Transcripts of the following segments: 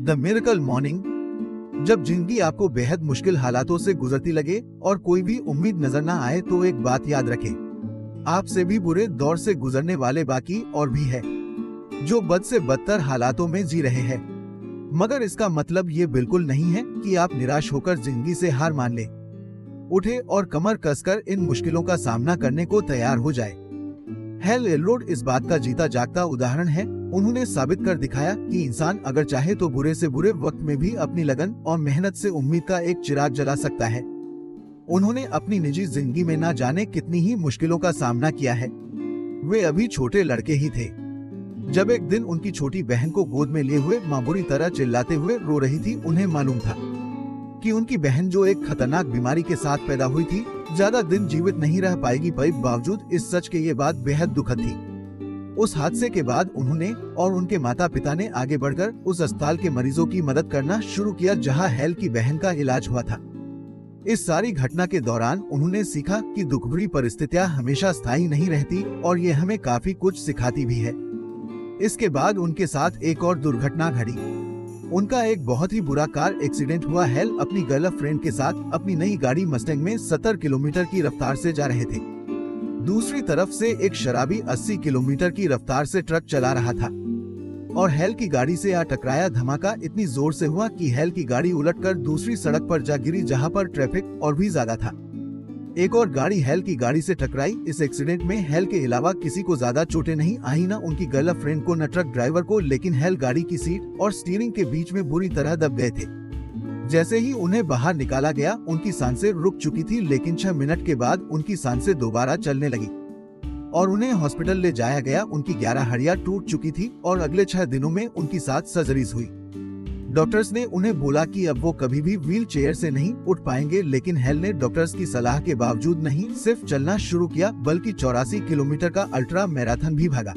The miracle morning. जब जिंदगी आपको बेहद मुश्किल हालातों से गुजरती लगे और कोई भी उम्मीद नजर ना आए तो एक बात याद रखें, आपसे भी बुरे दौर से गुजरने वाले बाकी और भी है, जो बद से बदतर हालातों में जी रहे हैं। मगर इसका मतलब ये बिल्कुल नहीं है कि आप निराश होकर जिंदगी से हार मान लें। उठे और कमर कसकर इन मुश्किलों का सामना करने को तैयार हो जाए। हेल एलरोड इस बात का जीता जागता उदाहरण है। उन्होंने साबित कर दिखाया कि इंसान अगर चाहे तो बुरे से बुरे वक्त में भी अपनी लगन और मेहनत से उम्मीद का एक चिराग जला सकता है। उन्होंने अपनी निजी जिंदगी में ना जाने कितनी ही मुश्किलों का सामना किया है। वे अभी छोटे लड़के ही थे जब एक दिन उनकी छोटी बहन को गोद में लिए हुए मां बुरी तरह चिल्लाते हुए रो रही थी। उन्हें मालूम था कि उनकी बहन, जो एक खतरनाक बीमारी के साथ पैदा हुई थी, ज्यादा दिन जीवित नहीं रह पाएगी। पर बावजूद इस सच के ये बात बेहद दुखद थी। उस हादसे के बाद उन्होंने और उनके माता पिता ने आगे बढ़कर उस अस्पताल के मरीजों की मदद करना शुरू किया जहां हेल की बहन का इलाज हुआ था। इस सारी घटना के दौरान उन्होंने सीखा कि दुखभरी परिस्थितियां हमेशा स्थायी नहीं रहती और ये हमें काफी कुछ सिखाती भी है। इसके बाद उनके साथ एक और दुर्घटना घटी। उनका एक बहुत ही बुरा कार एक्सीडेंट हुआ। हेल अपनी गर्लफ्रेंड के साथ अपनी नई गाड़ी मस्टैंग में 70 किलोमीटर की रफ्तार से जा रहे थे। दूसरी तरफ से एक शराबी 80 किलोमीटर की रफ्तार से ट्रक चला रहा था और हेल की गाड़ी से आ टकराया। धमाका इतनी जोर से हुआ कि हेल की गाड़ी उलटकर दूसरी सड़क पर जा गिरी जहां पर ट्रैफिक और भी ज्यादा था। एक और गाड़ी हेल की गाड़ी से टकराई। इस एक्सीडेंट में हेल के अलावा किसी को ज्यादा चोटें नहीं आई, न उनकी गर्लफ्रेंड को न ट्रक ड्राइवर को, लेकिन हेल गाड़ी की सीट और स्टीयरिंग के बीच में बुरी तरह दब गए थे। जैसे ही उन्हें बाहर निकाला गया उनकी सांसें रुक चुकी थी, लेकिन 6 मिनट के बाद उनकी सांसें दोबारा चलने लगी और उन्हें हॉस्पिटल ले जाया गया। उनकी 11 हड्डियां टूट चुकी थी और अगले 6 दिनों में उनकी 7 सर्जरीज हुई। डॉक्टर्स ने उन्हें बोला कि अब वो कभी भी व्हील चेयर से नहीं उठ पाएंगे, लेकिन हेल ने डॉक्टर्स की सलाह के बावजूद नहीं सिर्फ चलना शुरू किया बल्कि 84 किलोमीटर का अल्ट्रा मैराथन भी भागा।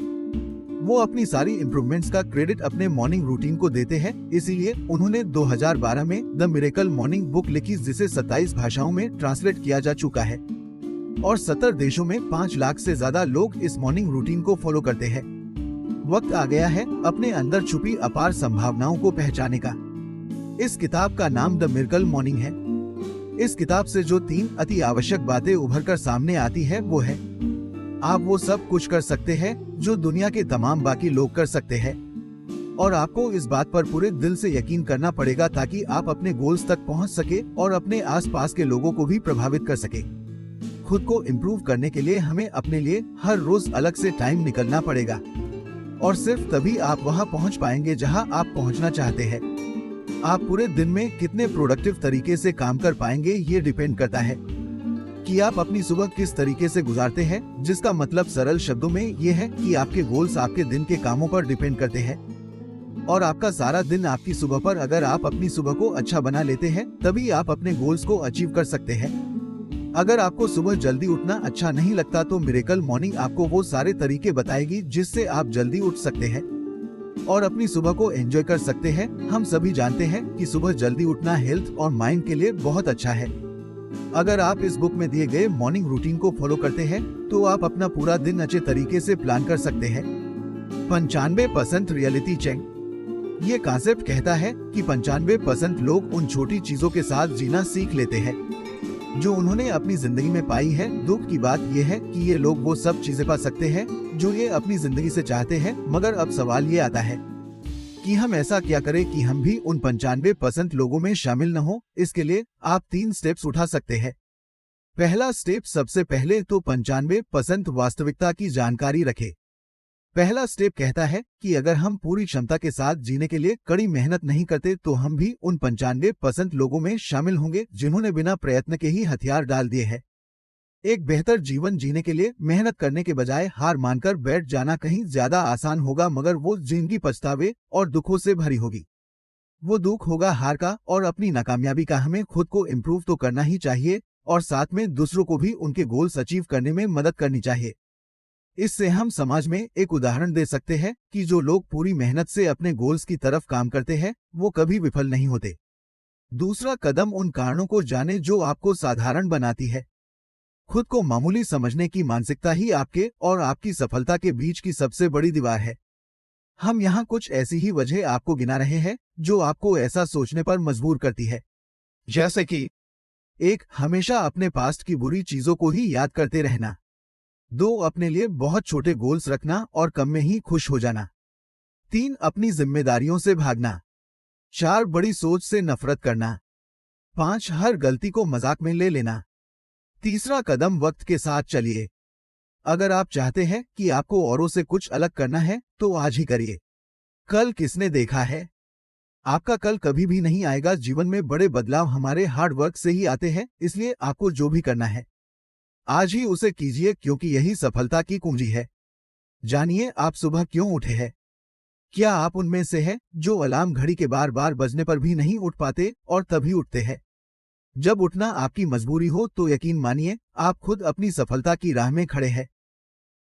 वो अपनी सारी इम्प्रूवमेंट्स का क्रेडिट अपने मॉर्निंग रूटीन को देते हैं। इसीलिए उन्होंने 2012 में द मिरेकल मॉर्निंग बुक लिखी, जिसे 27 भाषाओं में ट्रांसलेट किया जा चुका है और 70 देशों में 5 लाख से ज्यादा लोग इस मॉर्निंग रूटीन को फॉलो करते हैं। वक्त आ गया है अपने अंदर छुपी अपार संभावनाओं को पहचानने का। इस किताब का नाम द मिरेकल मॉर्निंग है। इस किताब से जो 3 अति आवश्यक बातें उभर कर सामने आती है वो है, आप वो सब कुछ कर सकते हैं जो दुनिया के तमाम बाकी लोग कर सकते हैं और आपको इस बात पर पूरे दिल से यकीन करना पड़ेगा ताकि आप अपने गोल्स तक पहुंच सके और अपने आसपास के लोगों को भी प्रभावित कर सके। खुद को इम्प्रूव करने के लिए हमें अपने लिए हर रोज अलग से टाइम निकलना पड़ेगा और सिर्फ तभी आप वहां पहुंच पाएंगे जहां आप पहुंचना चाहते हैं। आप पूरे दिन में कितने प्रोडक्टिव तरीके से काम कर पाएंगे ये डिपेंड करता है कि आप अपनी सुबह किस तरीके से गुजारते हैं, जिसका मतलब सरल शब्दों में ये है कि आपके गोल्स आपके दिन के कामों पर डिपेंड करते हैं और आपका सारा दिन आपकी सुबह पर। अगर आप अपनी सुबह को अच्छा बना लेते हैं तभी आप अपने गोल्स को अचीव कर सकते हैं। अगर आपको सुबह जल्दी उठना अच्छा नहीं लगता तो मिरेकल मॉर्निंग आपको वो सारे तरीके बताएगी जिससे आप जल्दी उठ सकते हैं और अपनी सुबह को एंजॉय कर सकते हैं। हम सभी जानते हैं कि सुबह जल्दी उठना हेल्थ और माइंड के लिए बहुत अच्छा है। अगर आप इस बुक में दिए गए मॉर्निंग रूटीन को फॉलो करते हैं तो आप अपना पूरा दिन अच्छे तरीके से प्लान कर सकते हैं। 95% रियलिटी चेक। ये कॉन्सेप्ट कहता है कि 95% लोग उन छोटी चीजों के साथ जीना सीख लेते हैं जो उन्होंने अपनी जिंदगी में पाई है। दुख की बात यह है कि ये लोग वो सब चीजें पा सकते हैं जो ये अपनी जिंदगी से चाहते हैं, मगर अब सवाल ये आता है कि हम ऐसा क्या करें कि हम भी उन 95% लोगों में शामिल न हो। इसके लिए आप 3 स्टेप्स उठा सकते हैं। पहला स्टेप, सबसे पहले तो 95% वास्तविकता की जानकारी रखें। पहला स्टेप कहता है कि अगर हम पूरी क्षमता के साथ जीने के लिए कड़ी मेहनत नहीं करते तो हम भी उन 95% लोगों में शामिल होंगे जिन्होंने बिना प्रयत्न के ही हथियार डाल दिए हैं। एक बेहतर जीवन जीने के लिए मेहनत करने के बजाय हार मानकर बैठ जाना कहीं ज्यादा आसान होगा, मगर वो जिंदगी पछतावे और दुखों से भरी होगी। वो दुख होगा हार का और अपनी नाकामयाबी का। हमें खुद को इम्प्रूव तो करना ही चाहिए और साथ में दूसरों को भी उनके गोल्स अचीव करने में मदद करनी चाहिए। इससे हम समाज में एक उदाहरण दे सकते हैं कि जो लोग पूरी मेहनत से अपने गोल्स की तरफ काम करते हैं वो कभी विफल नहीं होते। दूसरा कदम, उन कारणों को जाने जो आपको साधारण बनाती है। खुद को मामूली समझने की मानसिकता ही आपके और आपकी सफलता के बीच की सबसे बड़ी दीवार है। हम यहाँ कुछ ऐसी ही वजह आपको गिना रहे हैं जो आपको ऐसा सोचने पर मजबूर करती है। जैसे कि 1. हमेशा अपने पास्ट की बुरी चीजों को ही याद करते रहना। 2. अपने लिए बहुत छोटे गोल्स रखना और कम में ही खुश हो जाना। 3. अपनी जिम्मेदारियों से भागना। 4. बड़ी सोच से नफरत करना। 5. हर गलती को मजाक में ले लेना। तीसरा कदम वक्त के साथ चलिए। अगर आप चाहते हैं कि आपको औरों से कुछ अलग करना है तो आज ही करिए। कल किसने देखा है? आपका कल कभी भी नहीं आएगा। जीवन में बड़े बदलाव हमारे हार्ड वर्क से ही आते हैं, इसलिए आपको जो भी करना है आज ही उसे कीजिए, क्योंकि यही सफलता की कुंजी है। जानिए आप सुबह क्यों उठे हैं। क्या आप उनमें से हैं जो अलार्म घड़ी के बार बार बजने पर भी नहीं उठ पाते और तभी उठते हैं जब उठना आपकी मजबूरी हो? तो यकीन मानिए आप खुद अपनी सफलता की राह में खड़े हैं।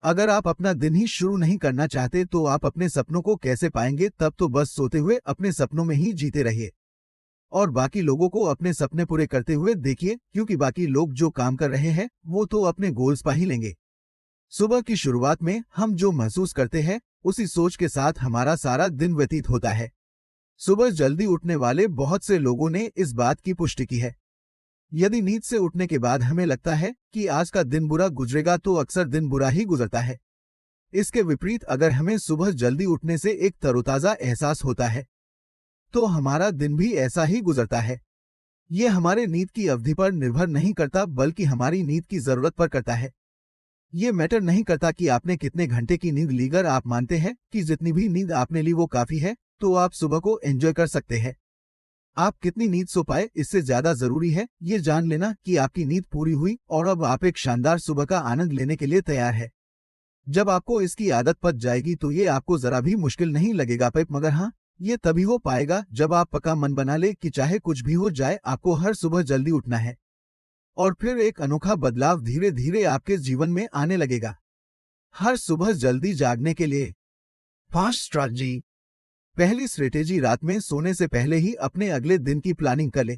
अगर आप अपना दिन ही शुरू नहीं करना चाहते तो आप अपने सपनों को कैसे पाएंगे? तब तो बस सोते हुए अपने सपनों में ही जीते रहिए और बाकी लोगों को अपने सपने पूरे करते हुए देखिए, क्योंकि बाकी लोग जो काम कर रहे हैं वो तो अपने गोल्स पा ही लेंगे। सुबह की शुरुआत में हम जो महसूस करते हैं उसी सोच के साथ हमारा सारा दिन व्यतीत होता है। सुबह जल्दी उठने वाले बहुत से लोगों ने इस बात की पुष्टि की है। यदि नींद से उठने के बाद हमें लगता है कि आज का दिन बुरा गुजरेगा तो अक्सर दिन बुरा ही गुजरता है। इसके विपरीत अगर हमें सुबह जल्दी उठने से एक तरोताजा एहसास होता है तो हमारा दिन भी ऐसा ही गुजरता है। ये हमारे नींद की अवधि पर निर्भर नहीं करता, बल्कि हमारी नींद की जरूरत पर करता है। ये मैटर नहीं करता कि आपने कितने घंटे की नींद ली। अगर आप मानते हैं कि जितनी भी नींद आपने ली वो काफी है तो आप सुबह को एंजॉय कर सकते हैं। आप कितनी नींद सो पाए इससे ज्यादा जरूरी है ये जान लेना कि आपकी नींद पूरी हुई और अब आप एक शानदार सुबह का आनंद लेने के लिए तैयार है। जब आपको इसकी आदत पड़ जाएगी तो ये आपको जरा भी मुश्किल नहीं लगेगा पैप, मगर हाँ, ये तभी हो पाएगा जब आप पक्का मन बना ले कि चाहे कुछ भी हो जाए आपको हर सुबह जल्दी उठना है। और फिर एक अनोखा बदलाव धीरे धीरे आपके जीवन में आने लगेगा। हर सुबह जल्दी जागने के लिए 5 स्ट्रैटेजी। पहली स्ट्रेटेजी, रात में सोने से पहले ही अपने अगले दिन की प्लानिंग कर ले।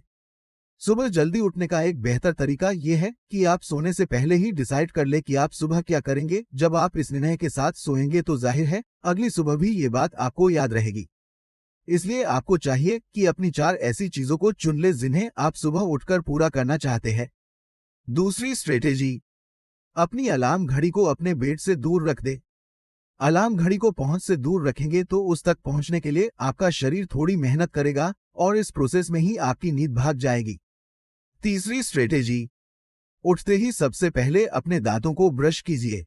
सुबह जल्दी उठने का एक बेहतर तरीका यह है कि आप सोने से पहले ही डिसाइड कर ले कि आप सुबह क्या करेंगे। जब आप इस निर्णय के साथ सोएंगे तो जाहिर है अगली सुबह भी ये बात आपको याद रहेगी। इसलिए आपको चाहिए कि अपनी 4 ऐसी चीजों को चुन ले जिन्हें आप सुबह उठकर पूरा करना चाहते हैं। दूसरी स्ट्रेटेजी, अपनी अलार्म घड़ी को अपने बेड से दूर रख दे। अलार्म घड़ी को पहुंच से दूर रखेंगे तो उस तक पहुंचने के लिए आपका शरीर थोड़ी मेहनत करेगा और इस प्रोसेस में ही आपकी नींद भाग जाएगी। तीसरी स्ट्रेटेजी, उठते ही सबसे पहले अपने दांतों को ब्रश कीजिए।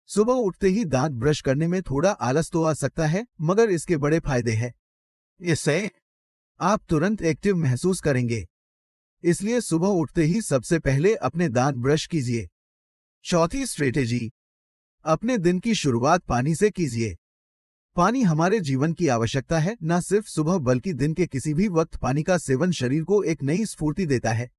सुबह उठते ही दांत ब्रश करने में थोड़ा आलस तो आ सकता है, मगर इसके बड़े फायदे हैं। इससे आप तुरंत एक्टिव महसूस करेंगे, इसलिए सुबह उठते ही सबसे पहले अपने दांत ब्रश कीजिए। चौथी स्ट्रेटेजी, अपने दिन की शुरुआत पानी से कीजिए। पानी हमारे जीवन की आवश्यकता है, न सिर्फ सुबह बल्कि दिन के किसी भी वक्त। पानी का सेवन शरीर को एक नई स्फूर्ति देता है।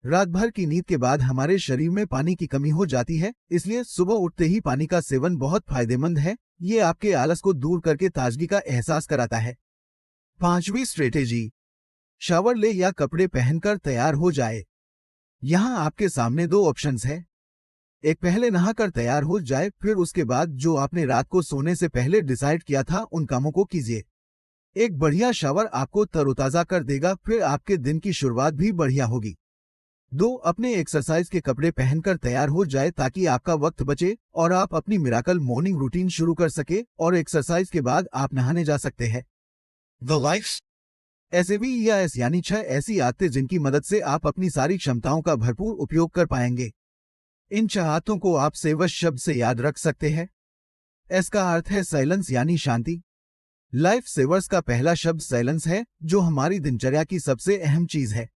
रात भर की नींद के बाद हमारे शरीर में पानी की कमी हो जाती है, इसलिए सुबह उठते ही पानी का सेवन बहुत फायदेमंद है। ये आपके आलस को दूर करके ताजगी का एहसास कराता है। पांचवी स्ट्रेटेजी, शावर ले या कपड़े पहनकर तैयार हो जाए। यहाँ आपके सामने 2 ऑप्शंस हैं। एक, पहले नहाकर तैयार हो जाए, फिर उसके बाद जो आपने रात को सोने से पहले डिसाइड किया था उन कामों को कीजिए। एक बढ़िया शावर आपको तरोताजा कर देगा, फिर आपके दिन की शुरुआत भी बढ़िया होगी। 2, अपने एक्सरसाइज के कपड़े पहनकर तैयार हो जाए ताकि आपका वक्त बचे और आप अपनी मिराकल मॉर्निंग रूटीन शुरू कर सके और एक्सरसाइज के बाद आप नहाने जा सकते हैं। द लाइफ ऐसे भी या एस यानी 6 ऐसी आदतें जिनकी मदद से आप अपनी सारी क्षमताओं का भरपूर उपयोग कर पाएंगे। इन चाहतों को आप सेवस शब्द से याद रख सकते हैं। एस का अर्थ है साइलेंस यानी शांति। लाइफ सेवर्स का पहला शब्द साइलेंस है, जो हमारी दिनचर्या की सबसे अहम चीज है।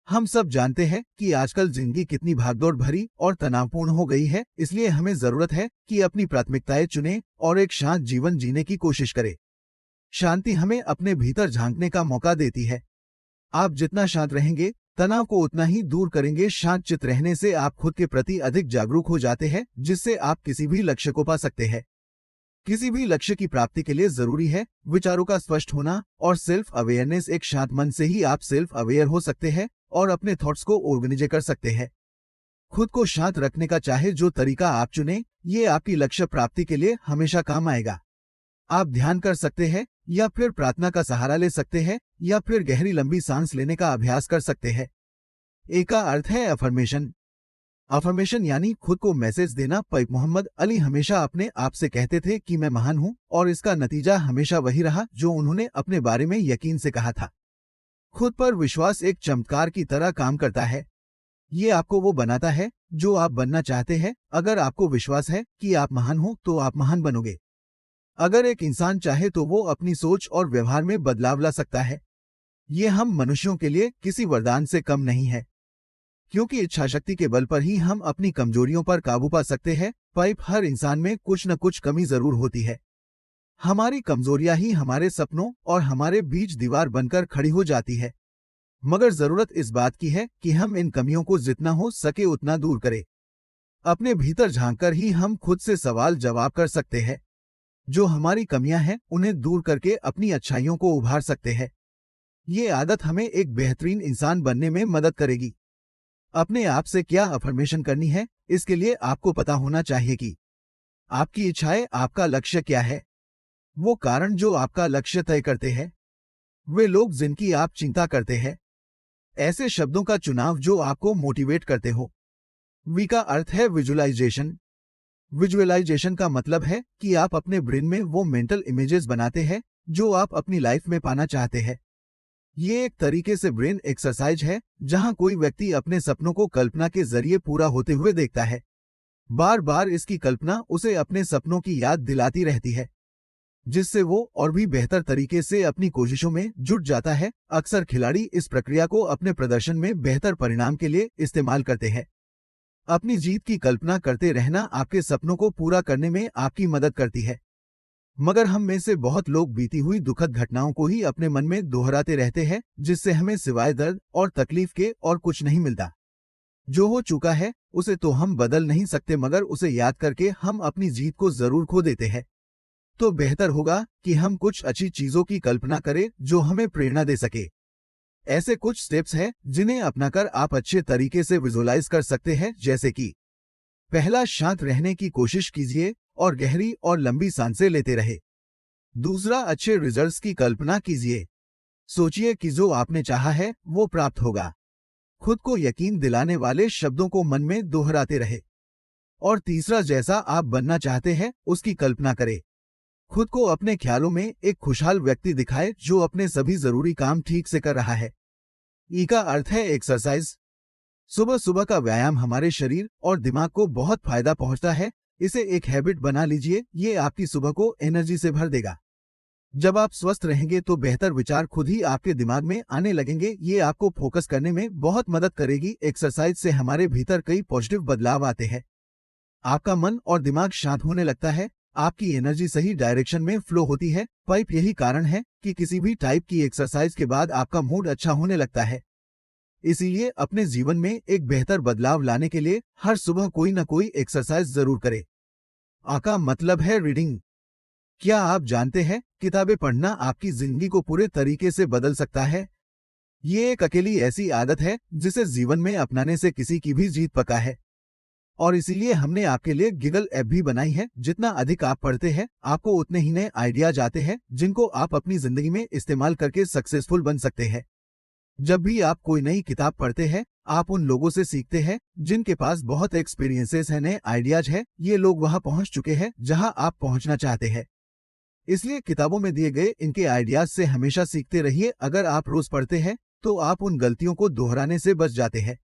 हम सब जानते हैं कि आजकल जिंदगी कितनी भागदौड़ भरी और तनावपूर्ण हो गई है, इसलिए हमें जरूरत है कि अपनी प्राथमिकताएं चुनें और एक शांत जीवन जीने की कोशिश करें। शांति हमें अपने भीतर झांकने का मौका देती है। आप जितना शांत रहेंगे तनाव को उतना ही दूर करेंगे। शांत चित्त रहने से आप खुद के प्रति अधिक जागरूक हो जाते हैं, जिससे आप किसी भी लक्ष्य को पा सकते हैं। किसी भी लक्ष्य की प्राप्ति के लिए जरूरी है विचारों का स्पष्ट होना और सेल्फ अवेयरनेस। एक शांत मन से ही आप सेल्फ अवेयर हो सकते हैं और अपने थॉट्स को ऑर्गेनाइज कर सकते हैं। खुद को शांत रखने का चाहे जो तरीका आप चुने, ये आपकी लक्ष्य प्राप्ति के लिए हमेशा काम आएगा। आप ध्यान कर सकते हैं, या फिर प्रार्थना का सहारा ले सकते हैं, या फिर गहरी लंबी सांस लेने का अभ्यास कर सकते हैं। ए का अर्थ है अफर्मेशन। अफर्मेशन यानी खुद को मैसेज देना। पैप मोहम्मद अली हमेशा अपने आप से कहते थे कि मैं महान हूं, और इसका नतीजा हमेशा वही रहा जो उन्होंने अपने बारे में यकीन से कहा था। खुद पर विश्वास एक चमत्कार की तरह काम करता है। ये आपको वो बनाता है जो आप बनना चाहते हैं। अगर आपको विश्वास है कि आप महान हो तो आप महान बनोगे। अगर एक इंसान चाहे तो वो अपनी सोच और व्यवहार में बदलाव ला सकता है। ये हम मनुष्यों के लिए किसी वरदान से कम नहीं है, क्योंकि इच्छाशक्ति के बल पर ही हम अपनी कमजोरियों पर काबू पा सकते हैं। पाइप हर इंसान में कुछ न कुछ कमी जरूर होती है। हमारी कमजोरियां ही हमारे सपनों और हमारे बीच दीवार बनकर खड़ी हो जाती है। मगर जरूरत इस बात की है कि हम इन कमियों को जितना हो सके उतना दूर करें। अपने भीतर झांककर ही हम खुद से सवाल जवाब कर सकते हैं। जो हमारी कमियां हैं उन्हें दूर करके अपनी अच्छाइयों को उभार सकते हैं। ये आदत हमें एक बेहतरीन इंसान बनने में मदद करेगी। अपने आप से क्या अफर्मेशन करनी है, इसके लिए आपको पता होना चाहिए कि आपकी इच्छाएं, आपका लक्ष्य क्या है, वो कारण जो आपका लक्ष्य तय करते हैं, वे लोग जिनकी आप चिंता करते हैं, ऐसे शब्दों का चुनाव जो आपको मोटिवेट करते हो। वी का अर्थ है विजुअलाइजेशन। विजुअलाइजेशन का मतलब है कि आप अपने ब्रेन में वो मेंटल इमेजेस बनाते हैं जो आप अपनी लाइफ में पाना चाहते हैं। ये एक तरीके से ब्रेन एक्सरसाइज है जहां कोई व्यक्ति अपने सपनों को कल्पना के जरिए पूरा होते हुए देखता है। बार बार इसकी कल्पना उसे अपने सपनों की याद दिलाती रहती है, जिससे वो और भी बेहतर तरीके से अपनी कोशिशों में जुट जाता है। अक्सर खिलाड़ी इस प्रक्रिया को अपने प्रदर्शन में बेहतर परिणाम के लिए इस्तेमाल करते हैं। अपनी जीत की कल्पना करते रहना आपके सपनों को पूरा करने में आपकी मदद करती है। मगर हम में से बहुत लोग बीती हुई दुखद घटनाओं को ही अपने मन में दोहराते रहते हैं, जिससे हमें सिवाय दर्द और तकलीफ के और कुछ नहीं मिलता। जो हो चुका है उसे तो हम बदल नहीं सकते, मगर उसे याद करके हम अपनी जीत को जरूर खो देते हैं। तो बेहतर होगा कि हम कुछ अच्छी चीजों की कल्पना करें जो हमें प्रेरणा दे सके। ऐसे कुछ स्टेप्स हैं जिन्हें अपनाकर आप अच्छे तरीके से विजुअलाइज कर सकते हैं, जैसे कि पहला, शांत रहने की कोशिश कीजिए और गहरी और लंबी सांसें लेते रहे। दूसरा, अच्छे रिजल्ट्स की कल्पना कीजिए। सोचिए कि जो आपने चाहा है वो प्राप्त होगा। खुद को यकीन दिलाने वाले शब्दों को मन में दोहराते रहे। और तीसरा, जैसा आप बनना चाहते हैं उसकी कल्पना करें। खुद को अपने ख्यालों में एक खुशहाल व्यक्ति दिखाए जो अपने सभी जरूरी काम ठीक से कर रहा है। ई का अर्थ है एक्सरसाइज। सुबह सुबह का व्यायाम हमारे शरीर और दिमाग को बहुत फायदा पहुंचता है। इसे एक हैबिट बना लीजिए, ये आपकी सुबह को एनर्जी से भर देगा। जब आप स्वस्थ रहेंगे तो बेहतर विचार खुद ही आपके दिमाग में आने लगेंगे। ये आपको फोकस करने में बहुत मदद करेगी। एक्सरसाइज से हमारे भीतर कई पॉजिटिव बदलाव आते हैं। आपका मन और दिमाग शांत होने लगता है, आपकी एनर्जी सही डायरेक्शन में फ्लो होती है। पाइप यही कारण है कि किसी भी टाइप की एक्सरसाइज के बाद आपका मूड अच्छा होने लगता है। इसीलिए अपने जीवन में एक बेहतर बदलाव लाने के लिए हर सुबह कोई न कोई एक्सरसाइज जरूर करें। आ का मतलब है रीडिंग। क्या आप जानते हैं किताबें पढ़ना आपकी जिंदगी को पूरे तरीके से बदल सकता है। ये एक अकेली ऐसी आदत है जिसे जीवन में अपनाने से किसी की भी जीत पक्का है। और इसीलिए हमने आपके लिए गिगल ऐप भी बनाई है। जितना अधिक आप पढ़ते हैं आपको उतने ही नए आइडियाज आते हैं जिनको आप अपनी जिंदगी में इस्तेमाल करके सक्सेसफुल बन सकते हैं। जब भी आप कोई नई किताब पढ़ते हैं आप उन लोगों से सीखते हैं जिनके पास बहुत एक्सपीरियंसेस है, नए आइडियाज है। ये लोग वहां पहुंच चुके हैं जहां आप पहुंचना चाहते हैं। इसलिए किताबों में दिए गए इनके आइडियाज से हमेशा सीखते रहिए। अगर आप रोज पढ़ते हैं तो आप उन गलतियों को दोहराने से बच जाते हैं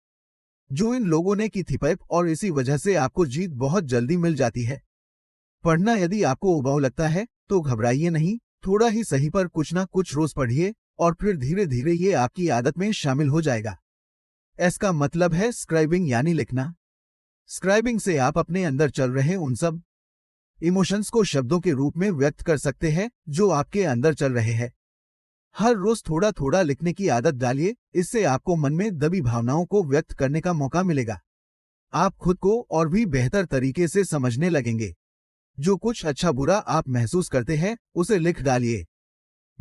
जो इन लोगों ने की थी पाइप, और इसी वजह से आपको जीत बहुत जल्दी मिल जाती है। पढ़ना यदि आपको उबाऊ लगता है तो घबराइए नहीं, थोड़ा ही सही पर कुछ ना कुछ रोज पढ़िए और फिर धीरे धीरे ये आपकी आदत में शामिल हो जाएगा। एस का मतलब है स्क्राइबिंग यानी लिखना। स्क्राइबिंग से आप अपने अंदर चल रहे उन सब इमोशंस को शब्दों के रूप में व्यक्त कर सकते हैं जो आपके अंदर चल रहे हैं। हर रोज थोड़ा थोड़ा लिखने की आदत डालिए, इससे आपको मन में दबी भावनाओं को व्यक्त करने का मौका मिलेगा। आप खुद को और भी बेहतर तरीके से समझने लगेंगे। जो कुछ अच्छा बुरा आप महसूस करते हैं उसे लिख डालिए।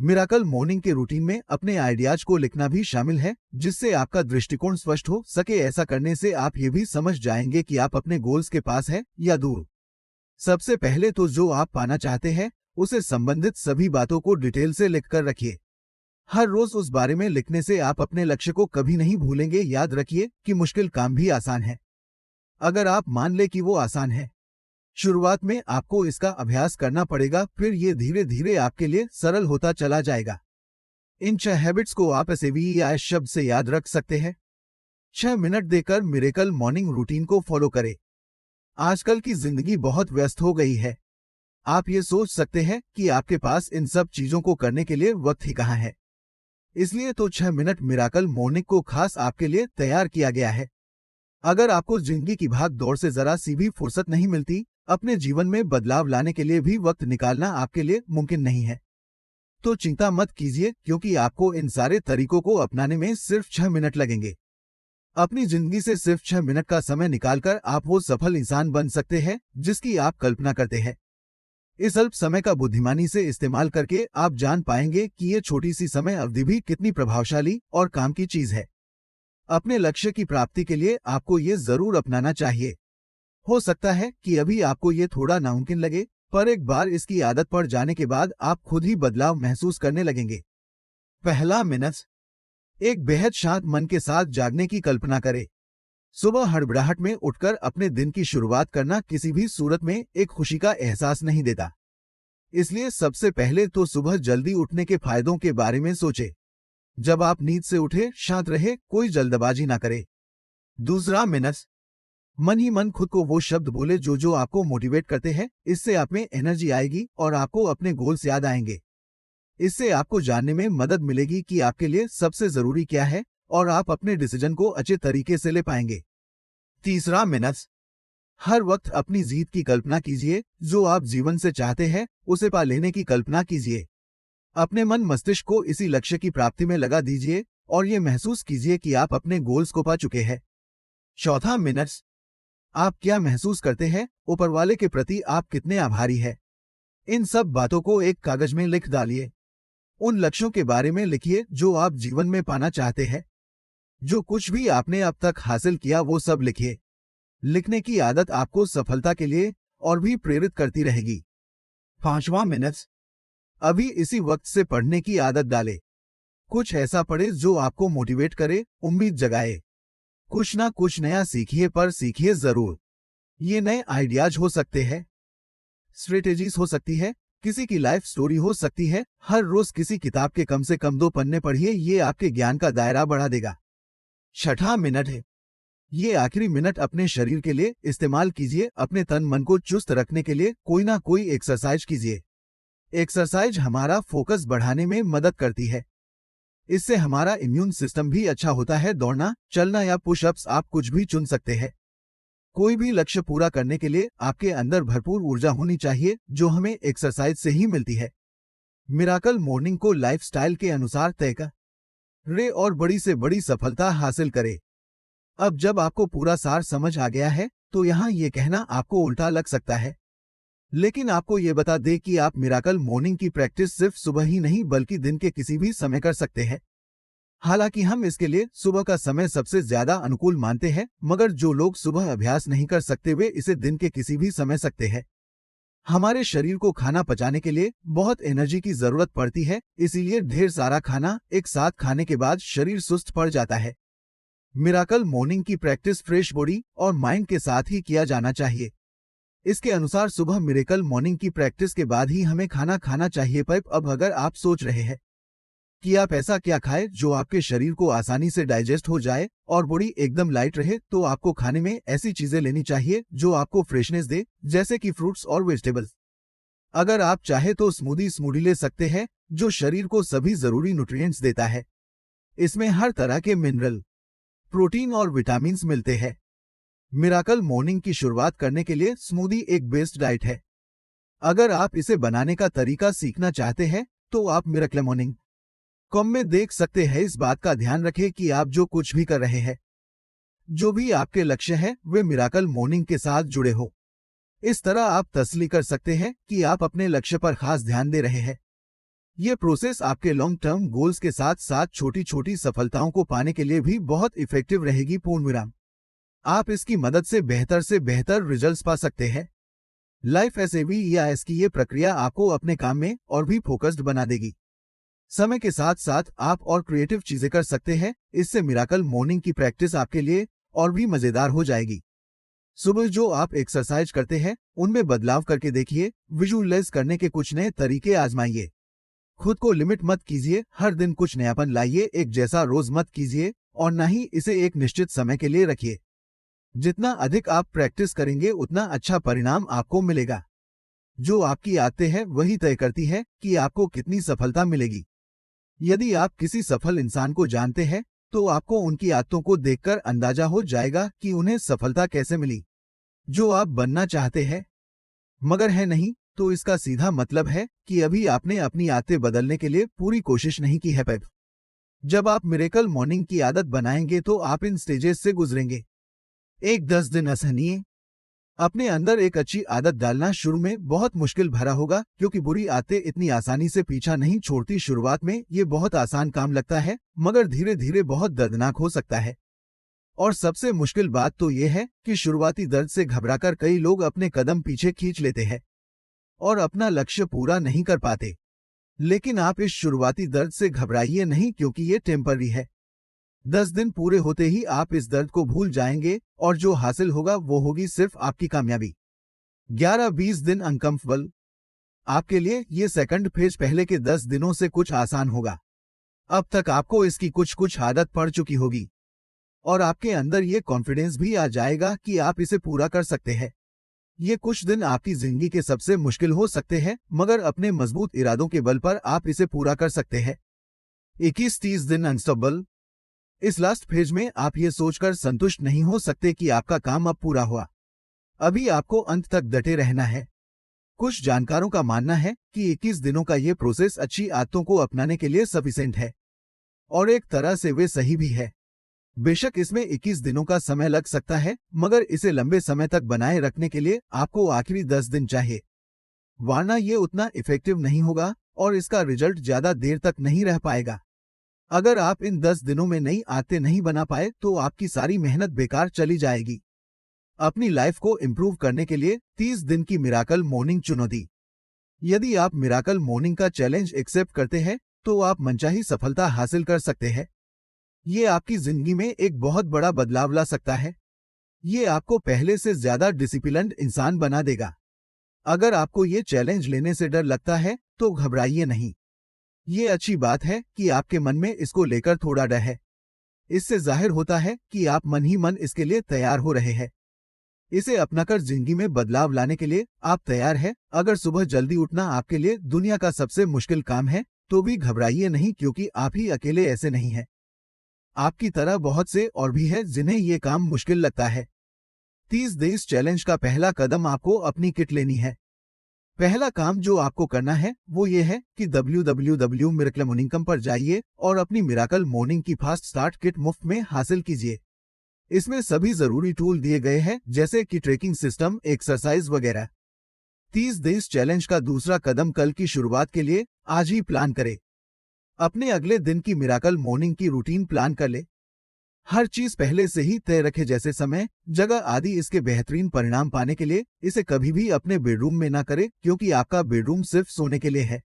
मिराकल मॉर्निंग के रूटीन में अपने आइडियाज को लिखना भी शामिल है, जिससे आपका दृष्टिकोण स्पष्ट हो सके। ऐसा करने से आप ये भी समझ जाएंगे कि आप अपने गोल्स के पास है या दूर। सबसे पहले तो जो आप पाना चाहते हैं उसे संबंधित सभी बातों को डिटेल से लिख कर रखिए। हर रोज उस बारे में लिखने से आप अपने लक्ष्य को कभी नहीं भूलेंगे। याद रखिए कि मुश्किल काम भी आसान है, अगर आप मान ले कि वो आसान है। शुरुआत में आपको इसका अभ्यास करना पड़ेगा, फिर ये धीरे धीरे आपके लिए सरल होता चला जाएगा। इन 6 हैबिट्स को आप SAVEIS शब्द से याद रख सकते हैं। 6 मिनट देकर मिरेकल मॉर्निंग रूटीन को फॉलो करें। आजकल की जिंदगी बहुत व्यस्त हो गई है। आप ये सोच सकते हैं कि आपके पास इन सब चीजों को करने के लिए वक्त ही कहाँ है। इसलिए तो 6 मिनट मिरेकल मॉर्निंग को खास आपके लिए तैयार किया गया है। अगर आपको जिंदगी की भाग दौड़ से जरा सी भी फुर्सत नहीं मिलती, अपने जीवन में बदलाव लाने के लिए भी वक्त निकालना आपके लिए मुमकिन नहीं है, तो चिंता मत कीजिए, क्योंकि आपको इन सारे तरीकों को अपनाने में सिर्फ 6 मिनट लगेंगे। अपनी जिंदगी से सिर्फ 6 मिनट का समय निकालकर आप वो सफल इंसान बन सकते हैं जिसकी आप कल्पना करते हैं। इस अल्प समय का बुद्धिमानी से इस्तेमाल करके आप जान पाएंगे कि ये छोटी सी समय अवधि भी कितनी प्रभावशाली और काम की चीज है। अपने लक्ष्य की प्राप्ति के लिए आपको ये जरूर अपनाना चाहिए। हो सकता है कि अभी आपको ये थोड़ा नामुमकिन लगे, पर एक बार इसकी आदत पड़ जाने के बाद आप खुद ही बदलाव महसूस करने लगेंगे। पहला मिनट, एक बेहद शांत मन के साथ जागने की कल्पना करें। सुबह हड़बड़ाहट में उठकर अपने दिन की शुरुआत करना किसी भी सूरत में एक खुशी का एहसास नहीं देता। इसलिए सबसे पहले तो सुबह जल्दी उठने के फायदों के बारे में सोचें। जब आप नींद से उठे, शांत रहे, कोई जल्दबाजी ना करे। दूसरा मिनट, मन ही मन खुद को वो शब्द बोले जो आपको मोटिवेट करते हैं। इससे आप में एनर्जी आएगी और आपको अपने गोल्स याद आएंगे। इससे आपको जानने में मदद मिलेगी कि आपके लिए सबसे जरूरी क्या है और आप अपने डिसीजन को अच्छे तरीके से ले पाएंगे। तीसरा मिनट, हर वक्त अपनी जीत की कल्पना कीजिए। जो आप जीवन से चाहते हैं उसे पा लेने की कल्पना कीजिए। अपने मन मस्तिष्क को इसी लक्ष्य की प्राप्ति में लगा दीजिए और ये महसूस कीजिए कि आप अपने गोल्स को पा चुके हैं। चौथा मिनट, आप क्या महसूस करते हैं, ऊपर वाले के प्रति आप कितने आभारी हैं। इन सब बातों को एक कागज में लिख डालिए। उन लक्ष्यों के बारे में लिखिए जो आप जीवन में पाना चाहते हैं। जो कुछ भी आपने अब तक हासिल किया वो सब लिखिए। लिखने की आदत आपको सफलता के लिए और भी प्रेरित करती रहेगी। पांचवा मिनट, अभी इसी वक्त से पढ़ने की आदत डालें। कुछ ऐसा पढ़े जो आपको मोटिवेट करे, उम्मीद जगाए। कुछ ना कुछ नया सीखिए, पर सीखिए जरूर। ये नए आइडियाज हो सकते हैं, स्ट्रेटेजीज हो सकती है, किसी की लाइफ स्टोरी हो सकती है। हर रोज किसी किताब के कम से कम 2 पन्ने पढ़िए, ये आपके ज्ञान का दायरा बढ़ा देगा। छठा मिनट है, ये आखिरी मिनट अपने शरीर के लिए इस्तेमाल कीजिए। अपने तन मन को चुस्त रखने के लिए कोई ना कोई एक्सरसाइज कीजिए। एक्सरसाइज हमारा फोकस बढ़ाने में मदद करती है। इससे हमारा इम्यून सिस्टम भी अच्छा होता है। दौड़ना, चलना या पुशअप्स, आप कुछ भी चुन सकते हैं। कोई भी लक्ष्य पूरा करने के लिए आपके अंदर भरपूर ऊर्जा होनी चाहिए, जो हमें एक्सरसाइज से ही मिलती है। मिरेकल मॉर्निंग को लाइफस्टाइल के अनुसार तय करें और बड़ी से बड़ी सफलता हासिल करें। अब जब आपको पूरा सार समझ आ गया है, तो यहाँ ये कहना आपको उल्टा लग सकता है, लेकिन आपको ये बता दें कि आप मिरेकल मॉर्निंग की प्रैक्टिस सिर्फ सुबह ही नहीं बल्कि दिन के किसी भी समय कर सकते हैं। हालांकि हम इसके लिए सुबह का समय सबसे ज्यादा अनुकूल मानते हैं, मगर जो लोग सुबह अभ्यास नहीं कर सकते वे इसे दिन के किसी भी समय सकते हैं। हमारे शरीर को खाना पचाने के लिए बहुत एनर्जी की जरूरत पड़ती है, इसीलिए ढेर सारा खाना एक साथ खाने के बाद शरीर सुस्त पड़ जाता है। मिरेकल मॉर्निंग की प्रैक्टिस फ्रेश बॉडी और माइंड के साथ ही किया जाना चाहिए। इसके अनुसार सुबह मिरेकल मॉर्निंग की प्रैक्टिस के बाद ही हमें खाना खाना चाहिए। पर अब अगर आप सोच रहे हैं कि आप ऐसा क्या खाएं जो आपके शरीर को आसानी से डाइजेस्ट हो जाए और बॉडी एकदम लाइट रहे, तो आपको खाने में ऐसी चीजें लेनी चाहिए जो आपको फ्रेशनेस दे, जैसे कि फ्रूट्स और वेजिटेबल्स। अगर आप चाहे तो स्मूदी ले सकते हैं, जो शरीर को सभी जरूरी न्यूट्रिएंट्स देता है। इसमें हर तरह के मिनरल, प्रोटीन और विटामिन मिलते हैं। मिरेकल मॉर्निंग की शुरुआत करने के लिए स्मूदी एक बेस्ट डाइट है। अगर आप इसे बनाने का तरीका सीखना चाहते हैं तो आप मिरेकल मॉर्निंग कॉम में देख सकते हैं। इस बात का ध्यान रखें कि आप जो कुछ भी कर रहे हैं, जो भी आपके लक्ष्य है, वे मिरेकल मॉर्निंग के साथ जुड़े हो। इस तरह आप तसल्ली कर सकते हैं कि आप अपने लक्ष्य पर खास ध्यान दे रहे हैं। यह प्रोसेस आपके लॉन्ग टर्म गोल्स के साथ साथ छोटी छोटी सफलताओं को पाने के लिए भी बहुत इफेक्टिव रहेगी। पूर्ण विराम, आप इसकी मदद से बेहतर रिजल्ट्स पा सकते हैं। लाइफ एसएवी या एस की ये प्रक्रिया आपको अपने काम में और भी फोकस्ड बना देगी। समय के साथ साथ आप और क्रिएटिव चीजें कर सकते हैं। इससे मिराकल मॉर्निंग की प्रैक्टिस आपके लिए और भी मजेदार हो जाएगी। सुबह जो आप एक्सरसाइज करते हैं उनमें बदलाव करके देखिए। विजुअलाइज करने के कुछ नए तरीके आजमाइए। खुद को लिमिट मत कीजिए, हर दिन कुछ नयापन लाइए। एक जैसा रोज मत कीजिए और न ही इसे एक निश्चित समय के लिए रखिए। जितना अधिक आप प्रैक्टिस करेंगे उतना अच्छा परिणाम आपको मिलेगा। जो आपकी आदतें हैं वही तय करती है कि आपको कितनी सफलता मिलेगी। यदि आप किसी सफल इंसान को जानते हैं तो आपको उनकी आदतों को देखकर अंदाजा हो जाएगा कि उन्हें सफलता कैसे मिली। जो आप बनना चाहते हैं मगर है नहीं, तो इसका सीधा मतलब है कि अभी आपने अपनी आदतें बदलने के लिए पूरी कोशिश नहीं की है। पेप जब आप मिरेकल मॉर्निंग की आदत बनाएंगे तो आप इन स्टेजेस से गुजरेंगे। एक 10 दिन असहनीय। अपने अंदर एक अच्छी आदत डालना शुरू में बहुत मुश्किल भरा होगा क्योंकि बुरी आदतें इतनी आसानी से पीछा नहीं छोड़ती। शुरुआत में ये बहुत आसान काम लगता है मगर धीरे धीरे बहुत दर्दनाक हो सकता है। और सबसे मुश्किल बात तो ये है कि शुरुआती दर्द से घबराकर कई लोग अपने कदम पीछे खींच लेते हैं और अपना लक्ष्य पूरा नहीं कर पाते। लेकिन आप इस शुरुआती दर्द से घबराइए नहीं क्योंकि ये टेम्पररी है। 10 दिन पूरे होते ही आप इस दर्द को भूल जाएंगे और जो हासिल होगा वो होगी सिर्फ आपकी कामयाबी। 11-20 दिन अनकंफर्टेबल। आपके लिए ये सेकंड फेज पहले के 10 दिनों से कुछ आसान होगा। अब तक आपको इसकी कुछ आदत पड़ चुकी होगी और आपके अंदर ये कॉन्फिडेंस भी आ जाएगा कि आप इसे पूरा कर सकते हैं। ये कुछ दिन आपकी जिंदगी के सबसे मुश्किल हो सकते हैं मगर अपने मजबूत इरादों के बल पर आप इसे पूरा कर सकते हैं। 21-30 दिन अनस्टॉपेबल। इस लास्ट फेज में आप ये सोचकर संतुष्ट नहीं हो सकते कि आपका काम अब पूरा हुआ। अभी आपको अंत तक डटे रहना है। कुछ जानकारों का मानना है कि 21 दिनों का ये प्रोसेस अच्छी आदतों को अपनाने के लिए सफिशिएंट है और एक तरह से वे सही भी है। बेशक इसमें 21 दिनों का समय लग सकता है मगर इसे लंबे समय तक बनाए रखने के लिए आपको आखिरी 10 दिन चाहिए, वरना ये उतना इफेक्टिव नहीं होगा और इसका रिजल्ट ज्यादा देर तक नहीं रह पाएगा। अगर आप इन 10 दिनों में नई आदतें नहीं बना पाए तो आपकी सारी मेहनत बेकार चली जाएगी। अपनी लाइफ को इम्प्रूव करने के लिए 30 दिन की मिराकल मॉर्निंग चुनौती। यदि आप मिराकल मॉर्निंग का चैलेंज एक्सेप्ट करते हैं तो आप मनचाही सफलता हासिल कर सकते हैं। ये आपकी जिंदगी में एक बहुत बड़ा बदलाव ला सकता है। ये आपको पहले से ज्यादा डिसिप्लिन्ड इंसान बना देगा। अगर आपको ये चैलेंज लेने से डर लगता है तो घबराइए नहीं। ये अच्छी बात है कि आपके मन में इसको लेकर थोड़ा डर है। इससे जाहिर होता है कि आप मन ही मन इसके लिए तैयार हो रहे हैं। इसे अपनाकर जिंदगी में बदलाव लाने के लिए आप तैयार हैं। अगर सुबह जल्दी उठना आपके लिए दुनिया का सबसे मुश्किल काम है तो भी घबराइए नहीं क्योंकि आप ही अकेले ऐसे नहीं हैं। आपकी तरह बहुत से और भी है जिन्हें ये काम मुश्किल लगता है। 30 डेज चैलेंज का पहला कदम आपको अपनी किट लेनी है। पहला काम जो आपको करना है वो ये है कि www.miraclemonicum पर जाइए और अपनी मिराकल मॉर्निंग की फास्ट स्टार्ट किट मुफ्त में हासिल कीजिए। इसमें सभी जरूरी टूल दिए गए हैं जैसे कि ट्रैकिंग सिस्टम, एक्सरसाइज वगैरह। 30 डेज चैलेंज का दूसरा कदम कल की शुरुआत के लिए आज ही प्लान करें। अपने अगले दिन की मिराकल मॉर्निंग की रूटीन प्लान कर ले। हर चीज पहले से ही तय रखे जैसे समय, जगह आदि। इसके बेहतरीन परिणाम पाने के लिए इसे कभी भी अपने बेडरूम में ना करें क्योंकि आपका बेडरूम सिर्फ सोने के लिए है।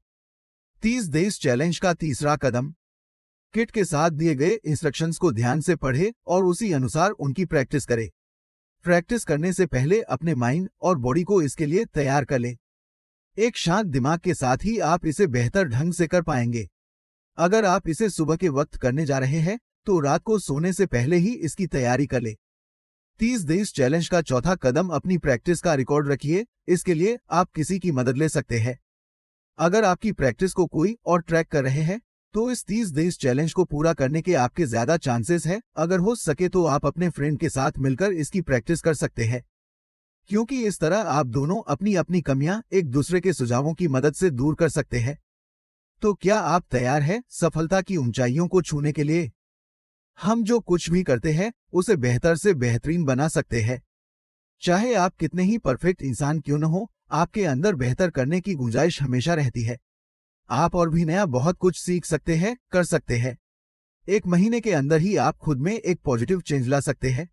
30 डेज चैलेंज का तीसरा कदम, किट के साथ दिए गए इंस्ट्रक्शंस को ध्यान से पढ़े और उसी अनुसार उनकी प्रैक्टिस करें। प्रैक्टिस करने से पहले अपने माइंड और बॉडी को इसके लिए तैयार कर ले। एक शांत दिमाग के साथ ही आप इसे बेहतर ढंग से कर पाएंगे। अगर आप इसे सुबह के वक्त करने जा रहे हैं तो रात को सोने से पहले ही इसकी तैयारी कर ले। 30 डेज चैलेंज का चौथा कदम, अपनी प्रैक्टिस का रिकॉर्ड रखिए। इसके लिए आप किसी की मदद ले सकते हैं। अगर आपकी प्रैक्टिस को कोई और ट्रैक कर रहे हैं तो इस 30 डेज चैलेंज को पूरा करने के आपके ज्यादा चांसेस है। अगर हो सके तो आप अपने फ्रेंड के साथ मिलकर इसकी प्रैक्टिस कर सकते हैं क्योंकि इस तरह आप दोनों अपनी अपनी कमियां एक दूसरे के सुझावों की मदद से दूर कर सकते हैं। तो क्या आप तैयार हैं सफलता की ऊंचाइयों को छूने के लिए? हम जो कुछ भी करते हैं उसे बेहतर से बेहतरीन बना सकते हैं। चाहे आप कितने ही परफेक्ट इंसान क्यों न हो, आपके अंदर बेहतर करने की गुंजाइश हमेशा रहती है। आप और भी नया बहुत कुछ सीख सकते हैं, कर सकते हैं। 1 महीने के अंदर ही आप खुद में एक पॉजिटिव चेंज ला सकते हैं।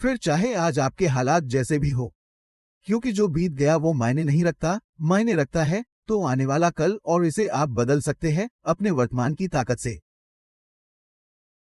फिर चाहे आज आपके हालात जैसे भी हो, क्योंकि जो बीत गया वो मायने नहीं रखता, मायने रखता है तो आने वाला कल, और इसे आप बदल सकते हैं अपने वर्तमान की ताकत से।